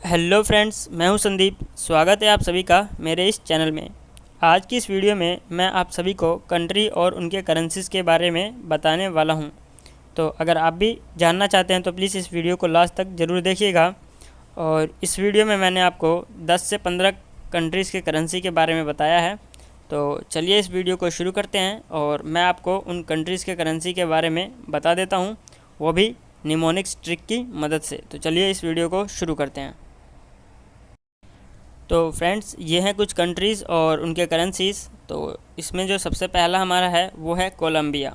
Hello friends, मैं हूं संदीप। स्वागत है आप सभी का मेरे इस चैनल में। आज की इस वीडियो में मैं आप सभी को कंट्री और उनके करेंसीज़ के बारे में बताने वाला हूं। तो अगर आप भी जानना चाहते हैं तो प्लीज़ इस वीडियो को लास्ट तक ज़रूर देखिएगा। और इस वीडियो में मैंने आपको 10 से 15 कंट्रीज़ के करेंसी के बारे में बताया है। तो चलिए इस वीडियो को शुरू करते हैं और मैं आपको उन कंट्रीज़ के करेंसी के बारे में बता देता हूँ, वो भी निमोनिक्स ट्रिक की मदद से। तो चलिए इस वीडियो को शुरू करते हैं। तो फ्रेंड्स, ये हैं कुछ कंट्रीज़ और उनके करेंसीज़। तो इसमें जो सबसे पहला हमारा है वो है कोलंबिया।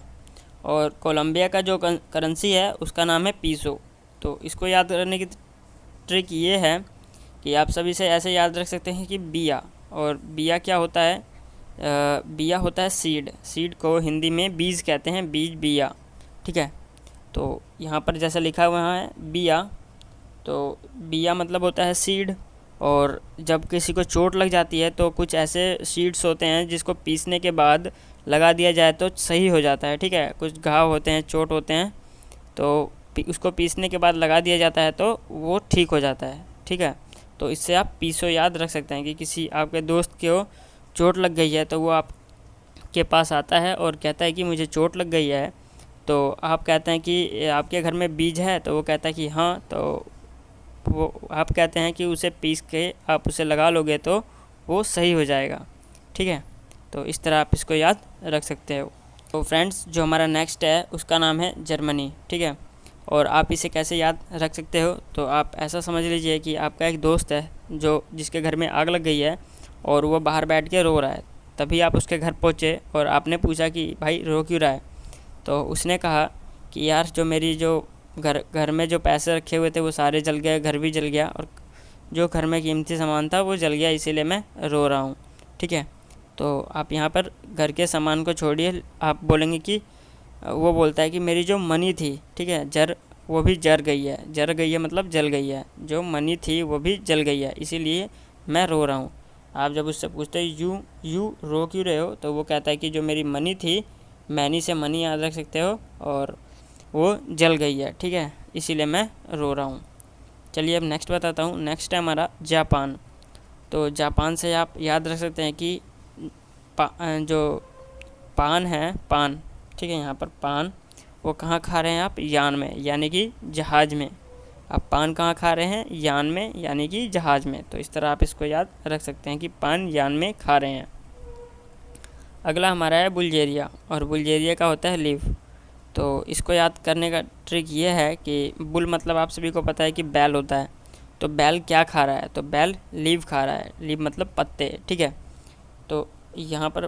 और कोलंबिया का जो करेंसी है उसका नाम है पीसो। तो इसको याद करने की ट्रिक ये है कि आप सभी से ऐसे याद रख सकते हैं कि बिया। और बिया क्या होता है? बिया होता है सीड। सीड को हिंदी में बीज कहते हैं, बीज बिया। ठीक है। तो यहाँ पर जैसा लिखा हुआ है बिया, तो बिया मतलब होता है सीड। और जब किसी को चोट लग जाती है तो कुछ ऐसे सीड्स होते हैं जिसको पीसने के बाद लगा दिया जाए तो सही हो जाता है। ठीक है। कुछ घाव होते हैं, चोट होते हैं, तो उसको पीसने के बाद लगा दिया जाता है तो वो ठीक हो जाता है। ठीक है। तो इससे आप पीसो याद रख सकते हैं कि किसी आपके दोस्त को चोट लग गई है तो वो आपके पास आता है और कहता है कि मुझे चोट लग गई है। तो आप कहते हैं कि आपके घर में बीज है, तो वो कहता है कि हाँ। तो वो आप कहते हैं कि उसे पीस के आप उसे लगा लोगे तो वो सही हो जाएगा। ठीक है। तो इस तरह आप इसको याद रख सकते हो। तो फ्रेंड्स, जो हमारा नेक्स्ट है उसका नाम है जर्मनी। ठीक है। और आप इसे कैसे याद रख सकते हो? तो आप ऐसा समझ लीजिए कि आपका एक दोस्त है जो जिसके घर में आग लग गई है और वो बाहर बैठ के रो रहा है। तभी आप उसके घर पहुँचे और आपने पूछा कि भाई रो क्यों रहा है? तो उसने कहा कि यार जो मेरी जो घर में जो पैसे रखे हुए थे वो सारे जल गए, घर भी जल गया और जो घर में कीमती सामान था वो जल गया, इसीलिए मैं रो रहा हूँ। ठीक है। तो आप यहाँ पर घर के सामान को छोड़िए, आप बोलेंगे कि वो बोलता है कि मेरी जो मनी थी, ठीक है, वो भी जर गई है। जर गई है मतलब जल गई है, जो मनी थी वो भी जल गई है, इसीलिए मैं रो रहा हूँ। आप जब उससे पूछते हो यू रो क्यों रहे हो, तो वो कहता है कि जो मेरी मनी थी, मैनी से मनी याद रख सकते हो, और वो जल गई है। ठीक है, इसीलिए मैं रो रहा हूँ। चलिए अब नेक्स्ट बताता हूँ। नेक्स्ट है हमारा जापान। तो जापान से आप याद रख सकते हैं कि जो पान है, पान, ठीक है, यहाँ पर पान, वो कहाँ खा रहे हैं आप? यान में, यानी कि जहाज़ में। आप पान कहाँ खा रहे हैं? यान में, यानी कि जहाज़ में। तो इस तरह आप इसको याद रख सकते हैं कि पान यान में खा रहे हैं। अगला हमारा है बुल्गारिया, और बुल्गारिया का होता है लीव। तो इसको याद करने का ट्रिक ये है कि बुल मतलब आप सभी को पता है कि बैल होता है। तो बैल क्या खा रहा है? तो बैल लीव खा रहा है। लीव मतलब पत्ते। ठीक है। तो यहाँ पर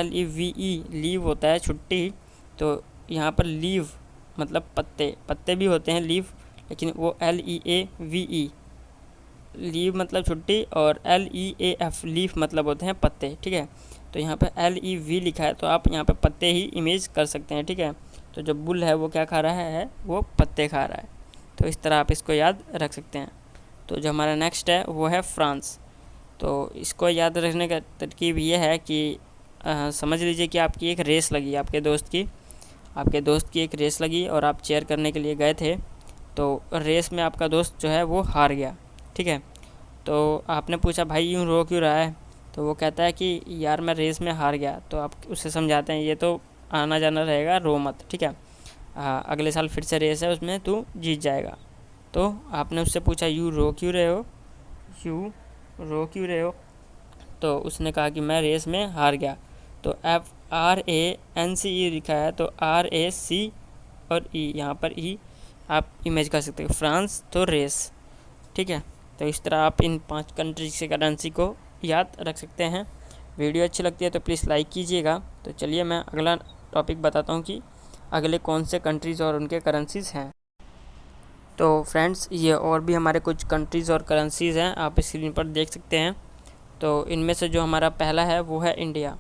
LEVE लीव होता है छुट्टी। तो यहाँ पर लीव मतलब पत्ते, पत्ते भी होते हैं लीव, लेकिन वो LEAVE लीव मतलब छुट्टी, और LEAF लीफ मतलब होते हैं पत्ते। ठीक है। तो यहाँ पे LEV लिखा है, तो आप यहाँ पे पत्ते ही इमेज कर सकते हैं। ठीक है। तो जो बुल है वो क्या खा रहा है? वो पत्ते खा रहा है। तो इस तरह आप इसको याद रख सकते हैं। तो जो हमारा नेक्स्ट है वो है फ्रांस। तो इसको याद रखने का तरकीब ये है कि समझ लीजिए कि आपकी एक रेस लगी, आपके दोस्त की एक रेस लगी और आप चेयर करने के लिए गए थे। तो रेस में आपका दोस्त जो है वो हार गया। ठीक है। तो आपने पूछा भाई यूँ रो क्यों रहा है? तो वो कहता है कि यार मैं रेस में हार गया। तो आप उससे समझाते हैं ये तो आना जाना रहेगा, रो मत। ठीक है। अगले साल फिर से रेस है, उसमें तू जीत जाएगा। तो आपने उससे पूछा यू रो क्यों रहे हो? यू रो क्यों रहे हो? तो उसने कहा कि मैं रेस में हार गया। तो FRANCE लिखा है, तो RAC और E, यहाँ पर E आप इमेज कर सकते हो। फ्रांस तो रेस। ठीक है। तो इस तरह आप इन 5 कंट्रीज के करेंसी को याद रख सकते हैं। वीडियो अच्छी लगती है तो प्लीज़ लाइक कीजिएगा। तो चलिए मैं अगला टॉपिक बताता हूँ कि अगले कौन से कंट्रीज़ और उनके करेंसीज़ हैं। तो फ्रेंड्स, ये और भी हमारे कुछ कंट्रीज़ और करेंसीज़ हैं, आप स्क्रीन पर देख सकते हैं। तो इनमें से जो हमारा पहला है वो है इंडिया।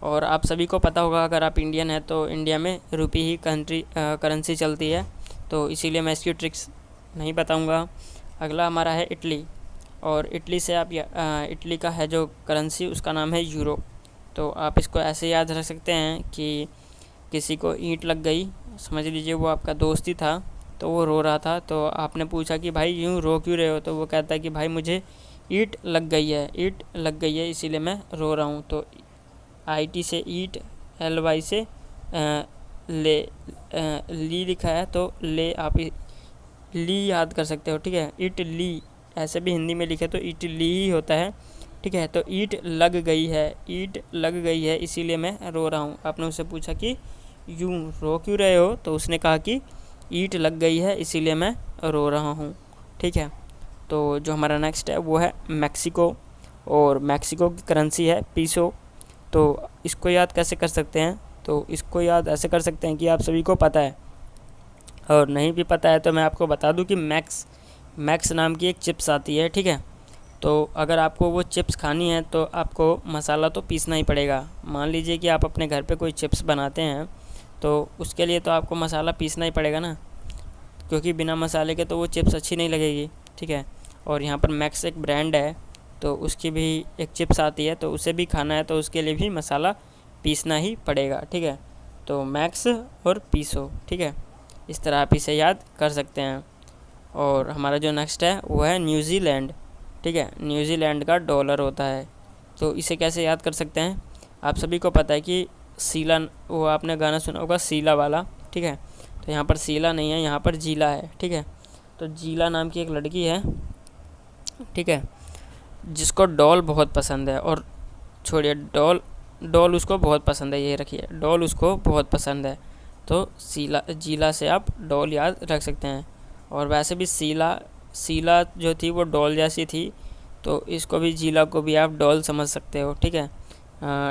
और आप सभी को पता होगा, अगर आप इंडियन हैं तो इंडिया में रुपी ही करेंसी चलती है, तो इसीलिए मैं इसकी ट्रिक्स नहीं बताऊँगा। अगला हमारा है इटली। और इटली से आप इटली का है जो करेंसी उसका नाम है यूरो। तो आप इसको ऐसे याद रख सकते हैं कि किसी को ईंट लग गई, समझ लीजिए वो आपका दोस्त ही था, तो वो रो रहा था। तो आपने पूछा कि भाई यूँ रो क्यों रहे हो, तो वो कहता है कि भाई मुझे ईंट लग गई है, ईंट लग गई है इसीलिए मैं रो रहा हूँ। तो IT से ईंट, LY से ले ली लिखा है, तो ले आप ली याद कर सकते हो, ठीक है। इटली ऐसे भी हिंदी में लिखे तो इटली ही होता है, ठीक है। तो ईंट लग गई है, ईंट लग गई है इसीलिए मैं रो रहा हूँ। आपने उससे पूछा कि यूँ रो क्यों रहे हो, तो उसने कहा कि ईंट लग गई है इसीलिए मैं रो रहा हूँ, ठीक है। तो जो हमारा नेक्स्ट है वो है मैक्सिको, और मैक्सिको की करेंसी है पीसो। तो इसको याद कैसे कर सकते हैं, तो इसको याद ऐसे कर सकते हैं कि आप सभी को पता है, और नहीं भी पता है तो मैं आपको बता दूं कि मैक्स नाम की एक चिप्स आती है, ठीक है। तो अगर आपको वो चिप्स खानी है तो आपको मसाला तो पीसना ही पड़ेगा। मान लीजिए कि आप अपने घर पे कोई चिप्स बनाते हैं, तो उसके लिए तो आपको मसाला पीसना ही पड़ेगा ना, क्योंकि बिना मसाले के तो वो चिप्स अच्छी नहीं लगेगी, ठीक है। और यहाँ पर मैक्स एक ब्रांड है, तो उसकी भी एक चिप्स आती है, तो उसे भी खाना है तो उसके लिए भी मसाला पीसना ही पड़ेगा, ठीक है। तो मैक्स और पीसो, ठीक है, इस तरह आप इसे याद कर सकते हैं। और हमारा जो नेक्स्ट है वो है न्यूजीलैंड, ठीक है। न्यूजीलैंड का डॉलर होता है, तो इसे कैसे याद कर सकते हैं। आप सभी को पता है कि सीला, वो आपने गाना सुना होगा सीला वाला, ठीक है। तो यहाँ पर सीला नहीं है, यहाँ पर जीला है, ठीक है। तो जीला नाम की एक लड़की है, ठीक है, जिसको डॉल बहुत पसंद है। और छोड़िए डॉल उसको बहुत पसंद है, ये रखिए, डॉल उसको बहुत पसंद है। तो जीला से आप डॉल याद रख सकते हैं। और वैसे भी सीला जो थी वो डॉल जैसी थी, तो इसको भी, जीला को भी आप डॉल समझ सकते हो, ठीक है।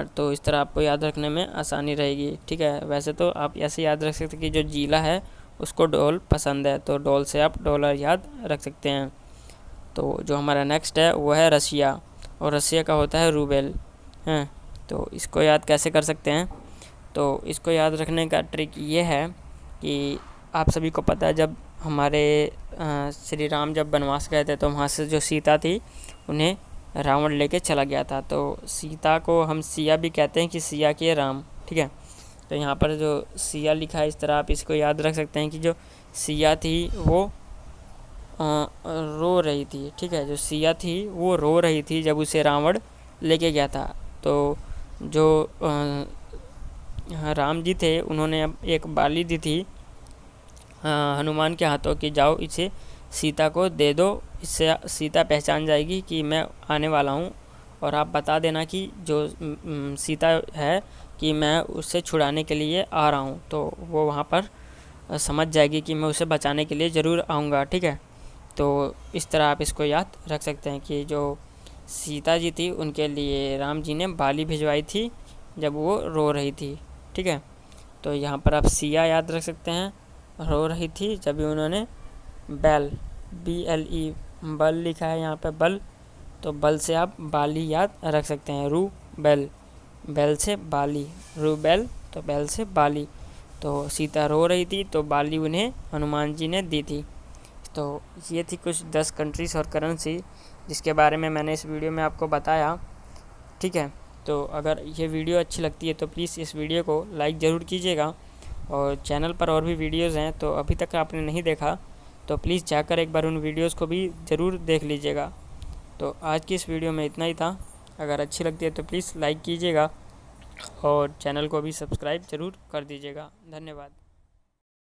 तो इस तरह आपको याद रखने में आसानी रहेगी, ठीक है। वैसे तो आप ऐसे याद रख सकते हैं कि जो जीला है उसको डॉल पसंद है, तो डॉल से आप डॉलर याद रख सकते हैं। तो जो हमारा नेक्स्ट है वो है रशिया, और रशिया का होता है रूबेल, हैं। तो इसको याद कैसे कर सकते हैं, तो इसको याद रखने का ट्रिक ये है कि आप सभी को पता है जब हमारे श्री राम जब वनवास गए थे, तो वहाँ से जो सीता थी उन्हें रावण लेके चला गया था। तो सीता को हम सिया भी कहते हैं कि सिया के राम, ठीक है। तो यहाँ पर जो सिया लिखा है, इस तरह आप इसको याद रख सकते हैं कि जो सिया थी वो रो रही थी, ठीक है। जो सिया थी वो रो रही थी जब उसे रावण लेके गया था। तो जो राम जी थे उन्होंने अब एक बाली दी थी हनुमान के हाथों कि जाओ इसे सीता को दे दो, इससे सीता पहचान जाएगी कि मैं आने वाला हूँ, और आप बता देना कि जो सीता है कि मैं उससे छुड़ाने के लिए आ रहा हूँ। तो वो वहाँ पर समझ जाएगी कि मैं उसे बचाने के लिए ज़रूर आऊँगा, ठीक है। तो इस तरह आप इसको याद रख सकते हैं कि जो सीता जी थी उनके लिए राम जी ने बाली भिजवाई थी जब वो रो रही थी, ठीक है। तो यहाँ पर आप सिया याद रख सकते हैं, रो रही थी जब भी उन्होंने बैल, BLE, बल लिखा है यहाँ पे बल, तो बल से आप बाली याद रख सकते हैं। रू बैल, बैल से बाली, रू बैल, तो बैल से बाली। तो सीता रो रही थी तो बाली उन्हें हनुमान जी ने दी थी। तो ये थी कुछ 10 कंट्रीज़ और करेंसी जिसके बारे में मैंने इस वीडियो में आपको बताया, ठीक है। तो अगर ये वीडियो अच्छी लगती है तो प्लीज़ इस वीडियो को लाइक ज़रूर कीजिएगा, और चैनल पर और भी वीडियोस हैं तो अभी तक आपने नहीं देखा तो प्लीज़ जाकर एक बार उन वीडियोस को भी ज़रूर देख लीजिएगा। तो आज की इस वीडियो में इतना ही था। अगर अच्छी लगती है तो प्लीज़ लाइक कीजिएगा और चैनल को भी सब्सक्राइब ज़रूर कर दीजिएगा। धन्यवाद।